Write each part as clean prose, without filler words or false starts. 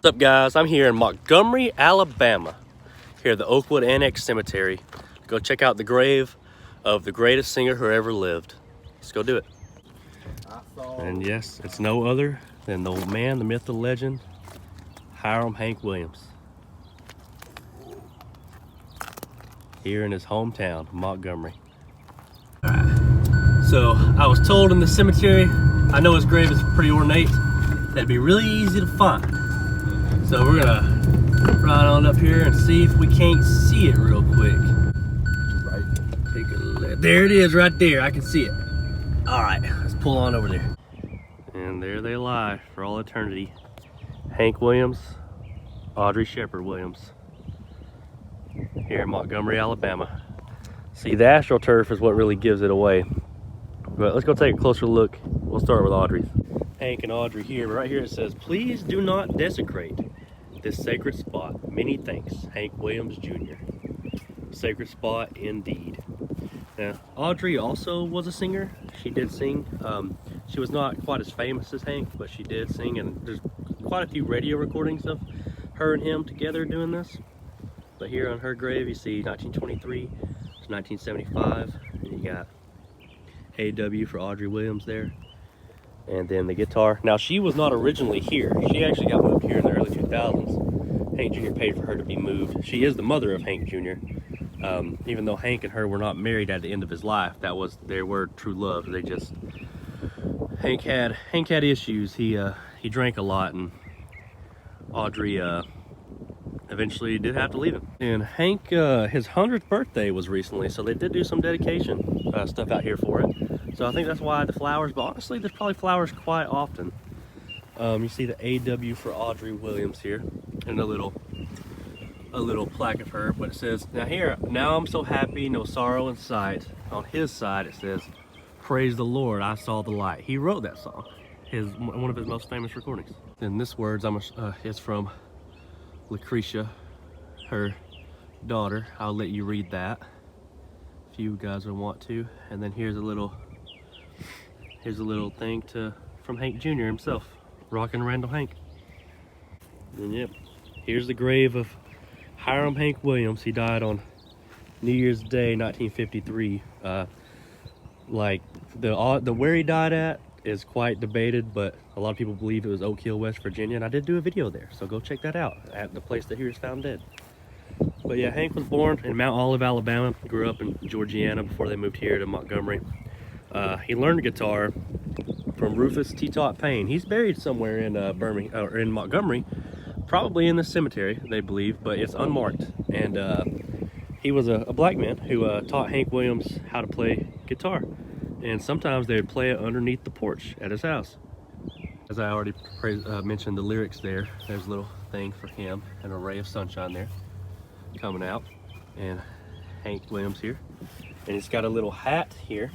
What's up, guys? I'm here in Montgomery, Alabama, here at the Oakwood Annex Cemetery. Go check out the grave of the greatest singer who ever lived. Let's go do it. And yes, it's no other than the man, the myth, the legend, Hiram Hank Williams, here in his hometown, Montgomery. So I was told in the cemetery, I know his grave is pretty ornate, that'd be really easy to find. So we're gonna ride on up here and see if we can't see it real quick. Right, take a look. There it is right there, I can see it. All right, let's pull on over there. And there they lie for all eternity. Hank Williams, Audrey Williams, here in Montgomery, Alabama. See, the astroturf is what really gives it away. But let's go take a closer look. We'll start with Audrey's. Hank and Audrey here, but right here it says, "Please do not desecrate this sacred spot. Many thanks, Hank Williams Jr." Sacred spot indeed. Now, Audrey also was a singer. She did sing. She was not quite as famous as Hank, but she did sing, and there's quite a few radio recordings of her and him together doing this. But here on her grave, you see 1923 to 1975, and you got AW for Audrey Williams there. And then the guitar. Now, she was not originally here. She actually got moved here in the early 2000s. Hank Jr. paid for her to be moved. She is the mother of Hank Jr. Even though Hank and her were not married at the end of his life, they were true love. They just, Hank had issues. He drank a lot, and Audrey eventually did have to leave him. And Hank, his 100th birthday was recently, so they did do some dedication stuff out here for it. So I think that's why the flowers, but honestly, there's probably flowers quite often. You see the AW for Audrey Williams here, and a little plaque of her, but it says, now I'm so happy, no sorrow in sight. On his side, it says, "Praise the Lord, I saw the light." He wrote that song, one of his most famous recordings. And this words is from Lucretia, her daughter. I'll let you read that if you guys would want to. And then here's a little thing from Hank Jr. himself, Rockin' Randall Hank. And yep, here's the grave of Hiram Hank Williams. He died on New Year's Day, 1953. Like the where he died at is quite debated, but a lot of people believe it was Oak Hill, West Virginia, and I did do a video there, so go check that out at the place that he was found dead. But yeah, Hank was born in Mount Olive, Alabama. Grew up in Georgiana before they moved here to Montgomery. He learned guitar from Rufus T. Tot Payne. He's buried somewhere in Birmingham or in Montgomery, probably in the cemetery, they believe, but it's unmarked. And he was a black man who taught Hank Williams how to play guitar, and sometimes they would play it underneath the porch at his house. As I already mentioned the lyrics there, there's a little thing for him, an array of sunshine there coming out, and Hank Williams here, and he's got a little hat here.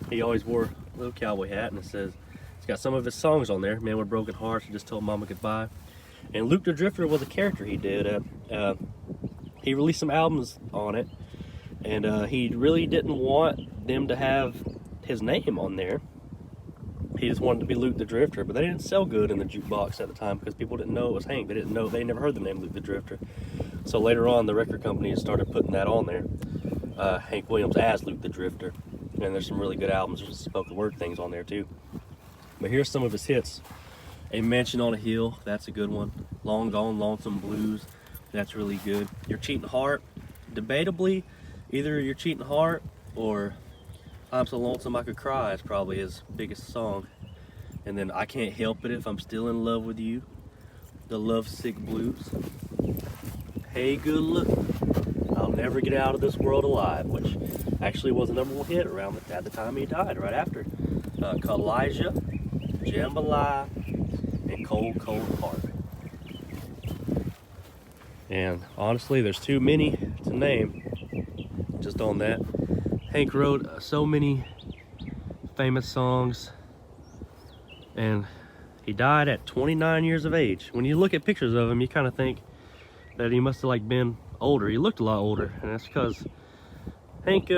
He always wore a little cowboy hat, and it says, it's got some of his songs on there. "Man with Broken Hearts," "Just Told Mama Goodbye." And Luke the Drifter was a character he did. He released some albums on it, and he really didn't want them to have his name on there. He just wanted to be Luke the Drifter, but they didn't sell good in the jukebox at the time because people didn't know it was Hank. They never heard the name Luke the Drifter. So later on, the record companies started putting that on there, Hank Williams as Luke the Drifter. And there's some really good albums. There's some spoken word things on there too. But here's some of his hits. "A Mansion on a Hill," that's a good one. "Long Gone Lonesome Blues," that's really good. "Your Cheatin Heart," debatably either "Your Cheatin Heart" or "I'm So Lonesome I Could Cry" is probably his biggest song. And then "I Can't Help It If I'm Still in Love with You," the Lovesick Blues. "Hey Good Look, I'll Never Get Out of This World Alive," which actually was a #1 hit at the time he died, right after. "Elijah," "Jambalaya," and "Cold Cold Heart." And honestly, there's too many to name just on that. Hank wrote so many famous songs, and he died at 29 years of age. When you look at pictures of him, you kind of think that he must have been older. He looked a lot older, and that's because Hank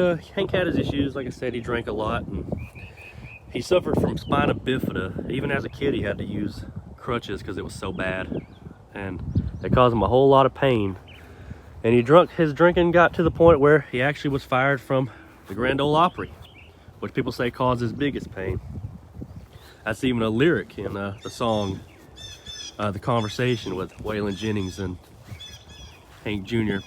had his issues. Like I said, he drank a lot, and he suffered from spina bifida. Even as a kid, he had to use crutches because it was so bad. and it caused him a whole lot of pain. And his drinking got to the point where he actually was fired from the Grand Ole Opry, which people say caused his biggest pain. That's even a lyric in the song, The Conversation, with Waylon Jennings and Hank Jr.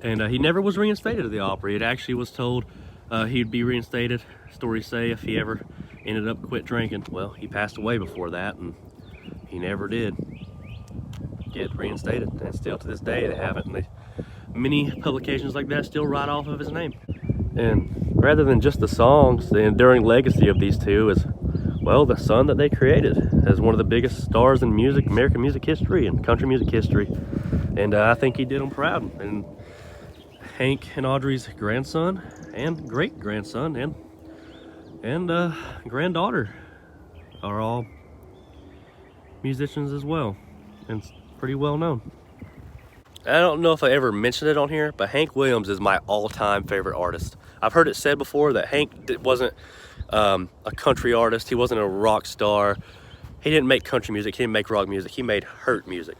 And he never was reinstated to the Opry. It actually was told he'd be reinstated, stories say, if he ever ended up quit drinking. Well, he passed away before that, and he never did get reinstated. And still to this day they haven't. And many publications like that still write off of his name. And rather than just the songs, the enduring legacy of these two is, well, the son that they created as one of the biggest stars in music, American music history and country music history. And I think he did them proud. And Hank and Audrey's grandson and great-grandson and granddaughter are all musicians as well, and pretty well known. I don't know if I ever mentioned it on here, but Hank Williams is my all-time favorite artist. I've heard it said before that Hank wasn't a country artist. He wasn't a rock star. He didn't make country music. He didn't make rock music. He made hurt music.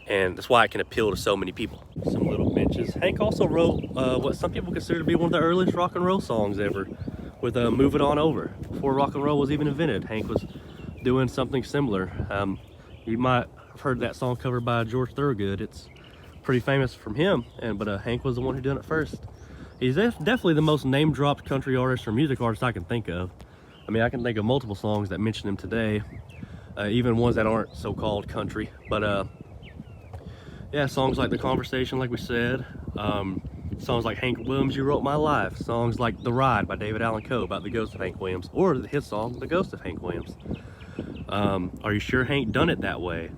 And that's why it can appeal to so many people. Some little mentions. Hank also wrote what some people consider to be one of the earliest rock and roll songs ever, with Move It On Over. Before rock and roll was even invented, Hank was doing something similar. You might have heard that song covered by George Thorogood. It's pretty famous from him, but Hank was the one who did it first. He's definitely the most name-dropped country artist or music artist I can think of. I mean, I can think of multiple songs that mention him today, even ones that aren't so-called country. But yeah, songs like The Conversation, like we said, songs like Hank Williams, You Wrote My Life, songs like The Ride by David Allan Coe about the ghost of Hank Williams, or his song, The Ghost of Hank Williams. Are You Sure Hank Done It That Way?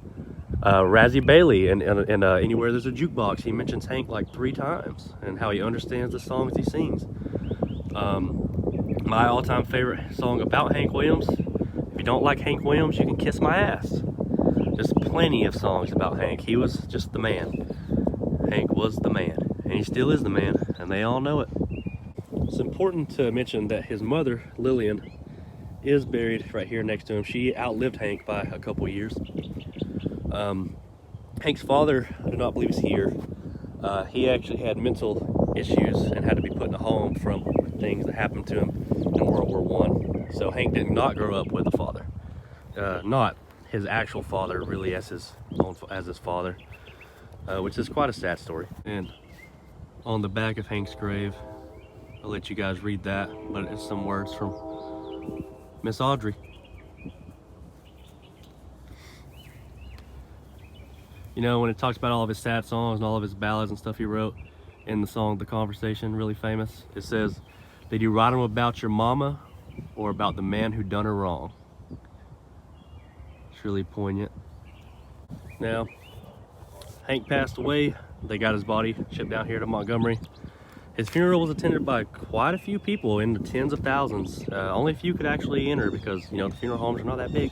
Razzy Bailey and Anywhere There's a Jukebox, he mentions Hank like 3 times and how he understands the songs he sings. My all-time favorite song about Hank Williams, if you don't like Hank Williams, you can kiss my ass. There's plenty of songs about Hank. He was just the man. Hank was the man, and he still is the man, and they all know it. It's important to mention that his mother, Lillian, is buried right here next to him. She outlived Hank by a couple years. Hank's father, I do not believe is here. He actually had mental issues and had to be put in a home from things that happened to him in World War I. So Hank did not grow up with a father. Not his actual father, really, as his father, which is quite a sad story. And on the back of Hank's grave, I'll let you guys read that, but it's some words from Miss Audrey. You know, when it talks about all of his sad songs and all of his ballads and stuff he wrote in the song The Conversation, really famous, it says, "Did you write them about your mama or about the man who done her wrong?" It's really poignant. Now, Hank passed away. They got his body shipped down here to Montgomery. His funeral was attended by quite a few people, in the tens of thousands. Only a few could actually enter because, you know, the funeral homes are not that big.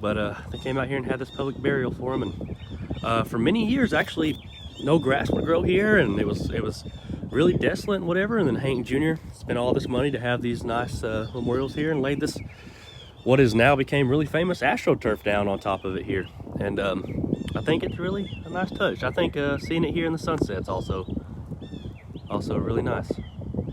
But they came out here and had this public burial for him. And for many years, actually, no grass would grow here, and it was really desolate and whatever. And then Hank Jr. spent all this money to have these nice memorials here and laid this, what is now became really famous, AstroTurf down on top of it here. And I think it's really a nice touch. I think seeing it here in the sunset's also really nice.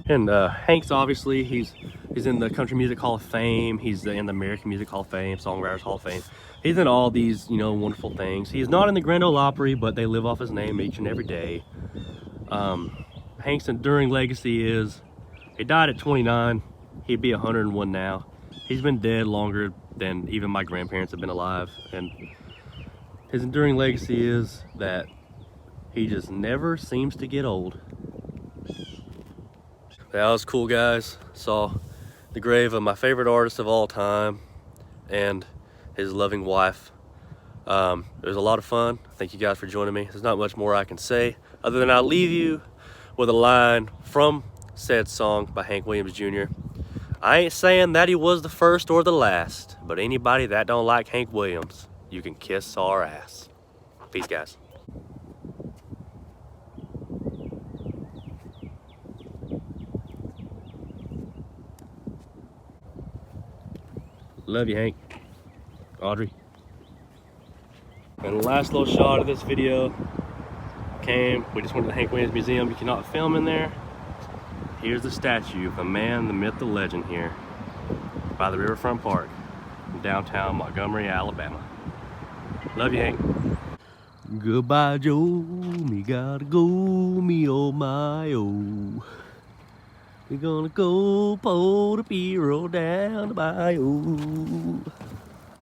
And Hank's obviously, he's in the Country Music Hall of Fame. He's in the American Music Hall of Fame, Songwriters Hall of Fame. He's in all these, you know, wonderful things. He's not in the Grand Ole Opry, but they live off his name each and every day. Hank's enduring legacy is, he died at 29. He'd be 101 now. He's been dead longer than even my grandparents have been alive. And his enduring legacy is that he just never seems to get old. That was cool, guys. Saw the grave of my favorite artist of all time and his loving wife. It was a lot of fun. Thank you guys for joining me. There's not much more I can say other than I'll leave you with a line from said song by Hank Williams Jr. "I ain't saying that he was the first or the last, but anybody that don't like Hank Williams, you can kiss our ass." Peace, guys. Love you, Hank. Audrey. And the last little shot of this video we just went to the Hank Williams Museum. You cannot film in there. Here's the statue of the man, the myth, the legend here by the Riverfront Park in downtown Montgomery, Alabama. Love you, Hank. Goodbye, Joe. Me gotta go, me oh my oh. We gonna go pull the Piro down the bayou.